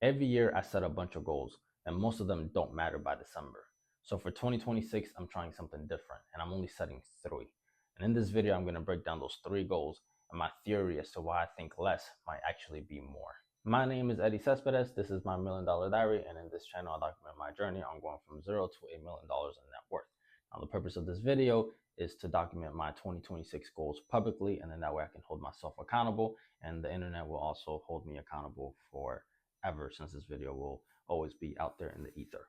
Every year I set a bunch of goals, and most of them don't matter by December. So for 2026, I'm trying something different, and I'm only setting three. And in this video, I'm going to break down those three goals and my theory as to why I think less might actually be more. My name is Eddie Cespedes. This is my $1,000,000 diary, and in this channel, I document my journey on going from zero to $1,000,000 in net worth. Now, the purpose of this video is to document my 2026 goals publicly, and then that way I can hold myself accountable, and the internet will also hold me accountable for ever, since this video will always be out there in the ether.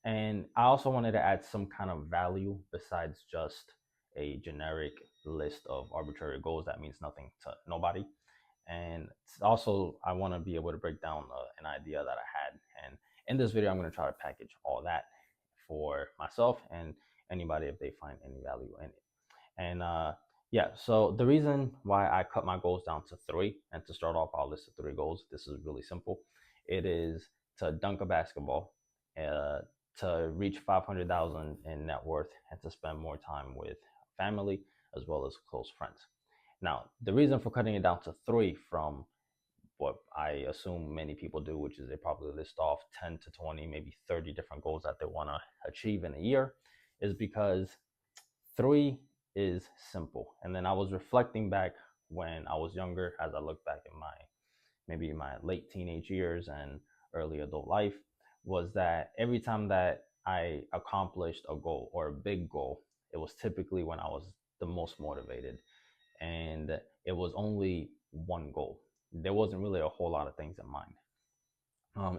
And I also wanted to add some kind of value besides just a generic list of arbitrary goals that means nothing to nobody. And also, I want to be able to break down an idea that I had. And in this video, I'm going to try to package all that for myself and anybody if they find any value in it. And yeah, so the reason why I cut my goals down to three, and to start off, I'll list the three goals. This is really simple. It is to dunk a basketball, uh, to reach 500,000 in net worth, and to spend more time with family as well as close friends. Now, the reason for cutting it down to three from what I assume many people do, which is they probably list off 10 to 20, maybe 30 different goals that they want to achieve in a year, is because three is simple. And then I was reflecting back when I was younger, as I look back in maybe my late teenage years and early adult life, was that every time that I accomplished a goal or a big goal, it was typically when I was the most motivated. And it was only one goal. There wasn't really a whole lot of things in mind.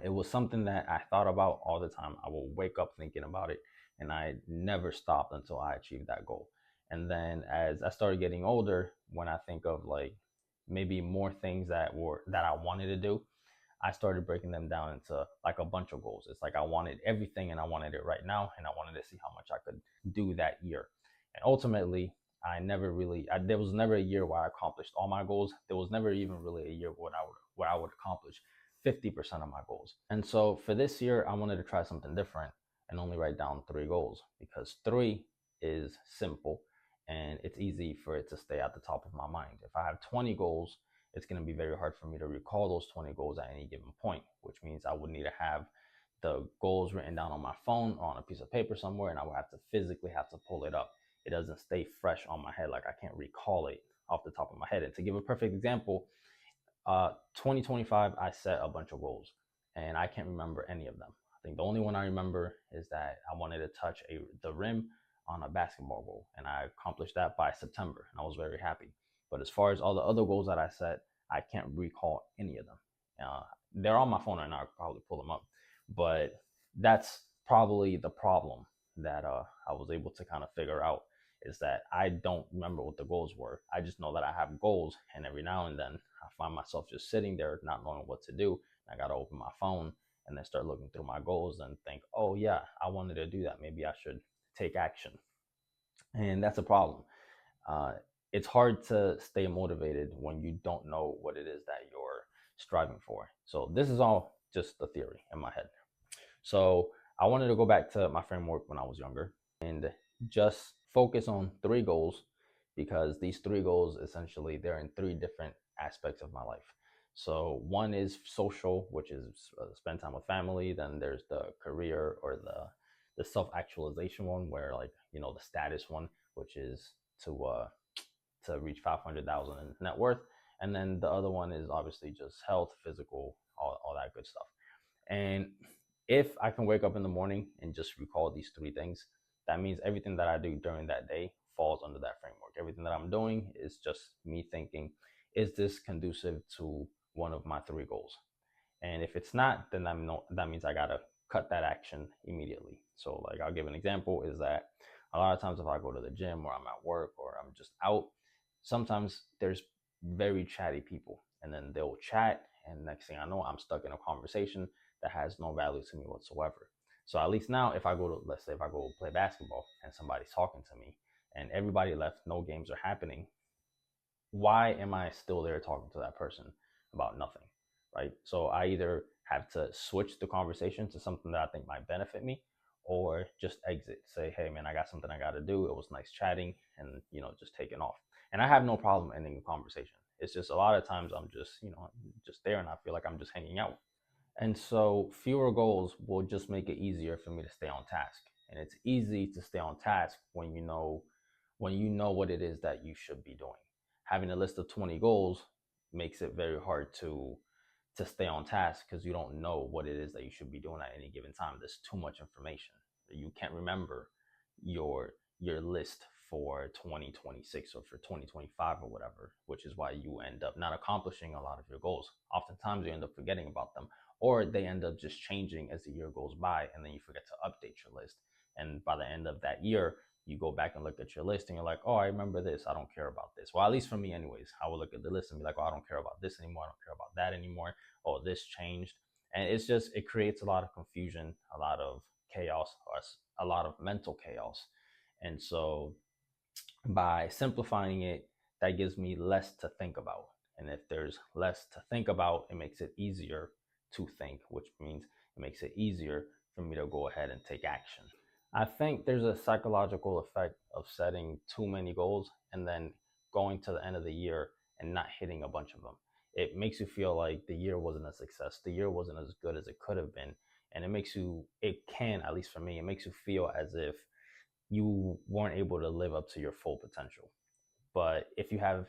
It was something that I thought about all the time. I would wake up thinking about it, and I never stopped until I achieved that goal. And then as I started getting older, when I think of like maybe more things that I wanted to do, I started breaking them down into like a bunch of goals. It's like I wanted everything and I wanted it right now, and I wanted to see how much I could do that year. And ultimately, there was never a year where I accomplished all my goals. There was never even really a year where I would accomplish 50% of my goals. And so for this year, I wanted to try something different and only write down three goals, because three is simple and it's easy for it to stay at the top of my mind. If I have 20 goals, it's going to be very hard for me to recall those 20 goals at any given point, which means I would need to have the goals written down on my phone or on a piece of paper somewhere, and I would have to physically have to pull it up. It doesn't stay fresh on my head, like I can't recall it off the top of my head. And to give a perfect example, 2025, I set a bunch of goals and I can't remember any of them. I think the only one I remember is that I wanted to touch the rim on a basketball goal, and I accomplished that by September, and I was very happy. But as far as all the other goals that I set, I can't recall any of them. Uh, they're on my phone right now. I could probably pull them up, but that's probably the problem that I was able to kind of figure out, is that I don't remember what the goals were. I just know that I have goals, and every now and then I find myself just sitting there not knowing what to do. I got to open my phone and then start looking through my goals and think, oh, yeah, I wanted to do that. Maybe I should take action. And that's a problem. Uh, it's hard to stay motivated when you don't know what it is that you're striving for. So, this is all just the theory in my head. So, I wanted to go back to my framework when I was younger and just focus on three goals, because these three goals essentially they're in three different aspects of my life. So one is social, which is spend time with family. Then there's the career or the self actualization one, where like the status one, which is to uh, to reach 500,000 in net worth. And then the other one is obviously just health, physical, all that good stuff. And if I can wake up in the morning and just recall these three things, that means everything that I do during that day falls under that framework. Everything that I'm doing is just me thinking, is this conducive to one of my three goals? And if it's not, then that means I gotta cut that action immediately. So like I'll give an example, is that a lot of times if I go to the gym or I'm at work or I'm just out, sometimes there's very chatty people, and then they'll chat, and next thing I know, I'm stuck in a conversation that has no value to me whatsoever. So at least now, if I go to, let's say if I go play basketball and somebody's talking to me and everybody left, no games are happening, why am I still there talking to that person about nothing, right? So I either have to switch the conversation to something that I think might benefit me, or just exit, say, hey man, I got something I got to do. It was nice chatting, and just taking off. And I have no problem ending a conversation. It's just a lot of times I'm just just there, and I feel like I'm just hanging out. And so fewer goals will just make it easier for me to stay on task. And it's easy to stay on task when you know what it is that you should be doing. Having a list of 20 goals makes it very hard to stay on task because you don't know what it is that you should be doing at any given time. There's too much information. You can't remember your your list for 2026 or for 2025 or whatever, which is why you end up not accomplishing a lot of your goals. Oftentimes you end up forgetting about them, or they end up just changing as the year goes by, and then you forget to update your list. And by the end of that year, you go back and look at your list and you're like, oh, I remember this, I don't care about this. Well, at least for me anyways, I will look at the list and be like, oh, I don't care about this anymore, I don't care about that anymore, oh, this changed. And it's just, it creates a lot of confusion, a lot of chaos, or a lot of mental chaos. And so by simplifying it, that gives me less to think about. And if there's less to think about, it makes it easier to think, which means it makes it easier for me to go ahead and take action. I think there's a psychological effect of setting too many goals and then going to the end of the year and not hitting a bunch of them. It makes you feel like the year wasn't a success, the year wasn't as good as it could have been. And it can, at least for me, it makes you feel as if you weren't able to live up to your full potential. But if you have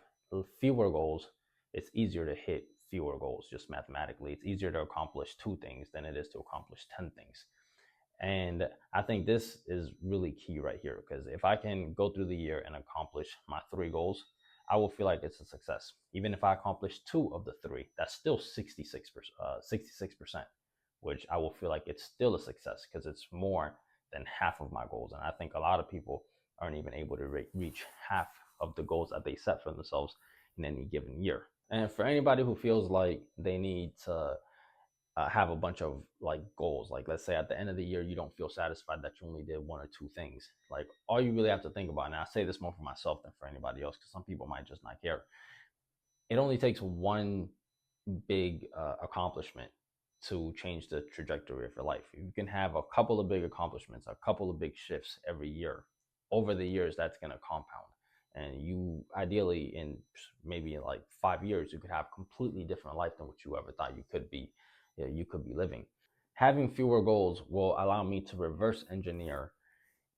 fewer goals, it's easier to hit fewer goals just mathematically. It's easier to accomplish 2 things than it is to accomplish 10 things. And I think this is really key right here, because if I can go through the year and accomplish my 3 goals, I will feel like it's a success. Even if I accomplish 2 of the 3, that's still 66%, which I will feel like it's still a success because it's more than half of my goals. And I think a lot of people aren't even able to reach half of the goals that they set for themselves in any given year. And for anybody who feels like they need to have a bunch of like goals, like let's say at the end of the year you don't feel satisfied that you only did 1 or 2 things, like all you really have to think about, and I say this more for myself than for anybody else because some people might just not care, it only takes one big accomplishment to change the trajectory of your life. You can have a couple of big accomplishments, a couple of big shifts every year. Over the years, that's going to compound. And you ideally, in maybe like 5 years, you could have completely different life than what you ever thought you could be living. Having fewer goals will allow me to reverse engineer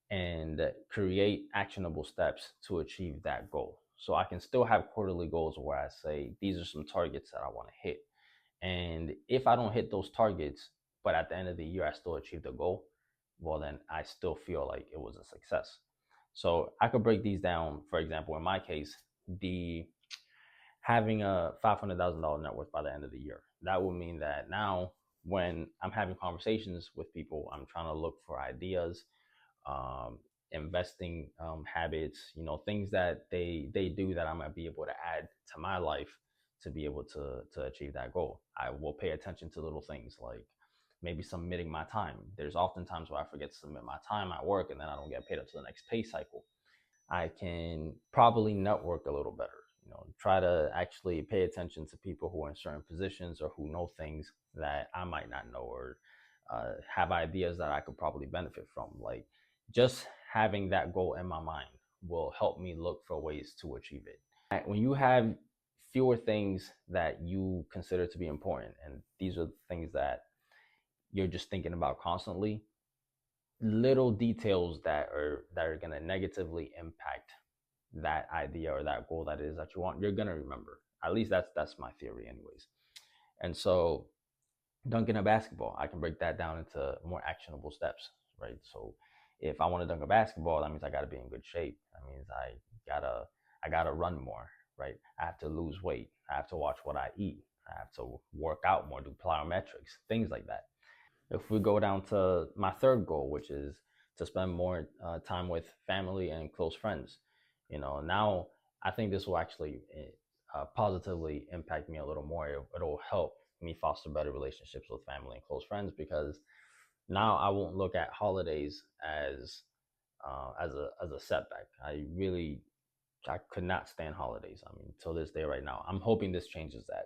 and create actionable steps to achieve that goal. So I can still have quarterly goals where I say, these are some targets that I want to hit. And if I don't hit those targets, but at the end of the year I still achieve the goal, well, then I still feel like it was a success. So I could break these down. For example, in my case, the having a $500,000 net worth by the end of the year. That would mean that now when I'm having conversations with people, I'm trying to look for ideas, um, investing habits, things that they do that I might be able to add to my life to be able to achieve that goal. I will pay attention to little things like maybe submitting my time. There's often times where I forget to submit my time at work and then I don't get paid up to the next pay cycle. I can probably network a little better. Try to actually pay attention to people who are in certain positions or who know things that I might not know, or have ideas that I could probably benefit from. Like just having that goal in my mind will help me look for ways to achieve it. When you have fewer things that you consider to be important, and these are things that you're just thinking about constantly, little details that are going to negatively impact that idea or that goal that it is that you want, you're going to remember. At least that's my theory anyways. And so dunking a basketball, I can break that down into more actionable steps, right? So if I want to dunk a basketball, that means I got to be in good shape. That means I gotta run more, right? I have to lose weight. I have to watch what I eat. I have to work out more, do plyometrics, things like that. If we go down to my third goal, which is to spend more time with family and close friends, now I think this will actually positively impact me a little more. It'll help me foster better relationships with family and close friends, because now I won't look at holidays as a setback. I could not stand holidays. I mean, till this day right now, I'm hoping this changes that.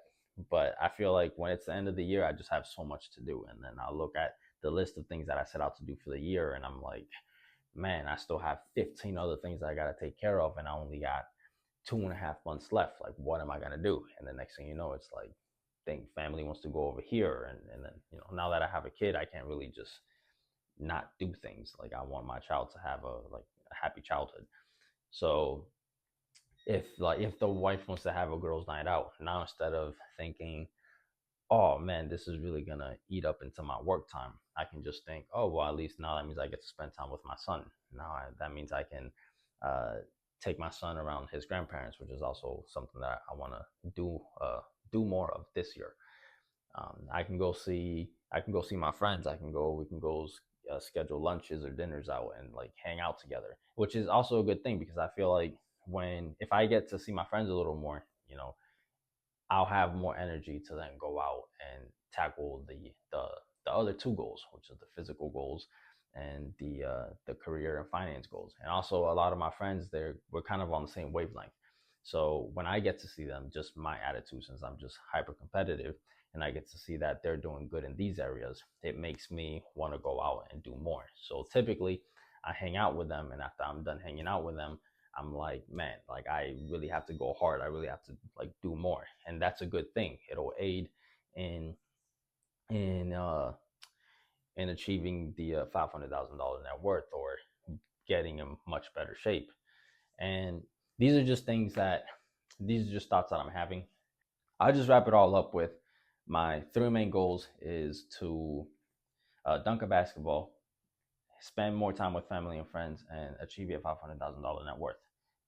But I feel like when it's the end of the year, I just have so much to do. And then I'll look at the list of things that I set out to do for the year. And I'm like, man, I still have 15 other things that I got to take care of. And I only got 2.5 months left. Like, what am I going to do? And the next thing you know, it's like think family wants to go over here, and then now that I have a kid, I can't really just not do things. Like, I want my child to have a happy childhood. So if the wife wants to have a girls' night out, now instead of thinking, oh man, this is really gonna eat up into my work time, I can just think, oh well, at least now that means I get to spend time with my son. That means I can uh, take my son around his grandparents, which is also something that I want to do more of this year. I can go see my friends. We can go schedule lunches or dinners out and like hang out together, which is also a good thing because I feel like when if I get to see my friends a little more, I'll have more energy to then go out and tackle the other two goals, which are the physical goals and the career and finance goals. And also, a lot of my friends, we're kind of on the same wavelength. So when I get to see them, just my attitude, since I'm just hyper competitive, and I get to see that they're doing good in these areas, it makes me want to go out and do more. So typically, I hang out with them, and after I'm done hanging out with them, I'm like, man, like I really have to go hard. I really have to like do more, and that's a good thing. It'll aid in in uh in achieving the $500,000 net worth, or getting in much better shape. And these are just things that these are just thoughts that I'm having. I'll just wrap it all up with my three main goals is to dunk a basketball, spend more time with family and friends, and achieve your $500,000 net worth.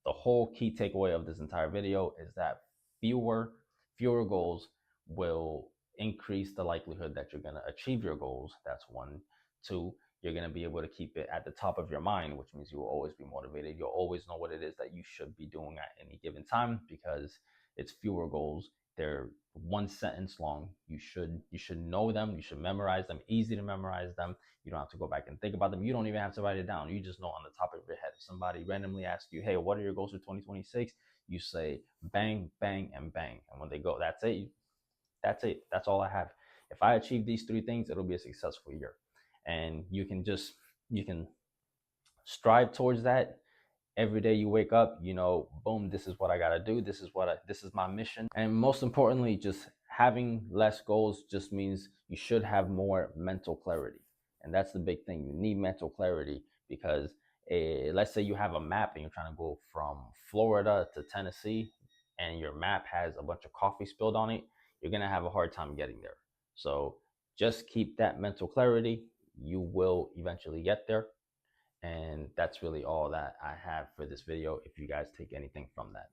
The whole key takeaway of this entire video is that fewer fewer goals will increase the likelihood that you're going to achieve your goals. That's one. Two, you're going to be able to keep it at the top of your mind, which means you will always be motivated. You'll always know what it is that you should be doing at any given time because it's fewer goals. They're one sentence long. You should know them. You should memorize them. Easy to memorize them. You don't have to go back and think about them. You don't even have to write it down. You just know on the top of your head. If somebody randomly asks you, hey, what are your goals for 2026? You say bang, bang, and bang. And when they go, that's it. That's it. That's all I have. If I achieve these three things, it'll be a successful year. And you can strive towards that every day you wake up, boom, this is what I got to do. This is my mission. And most importantly, just having less goals just means you should have more mental clarity. And that's the big thing. You need mental clarity because let's say you have a map and you're trying to go from Florida to Tennessee, and your map has a bunch of coffee spilled on it, you're going to have a hard time getting there. So just keep that mental clarity. You will eventually get there. And that's really all that I have for this video, if you guys take anything from that.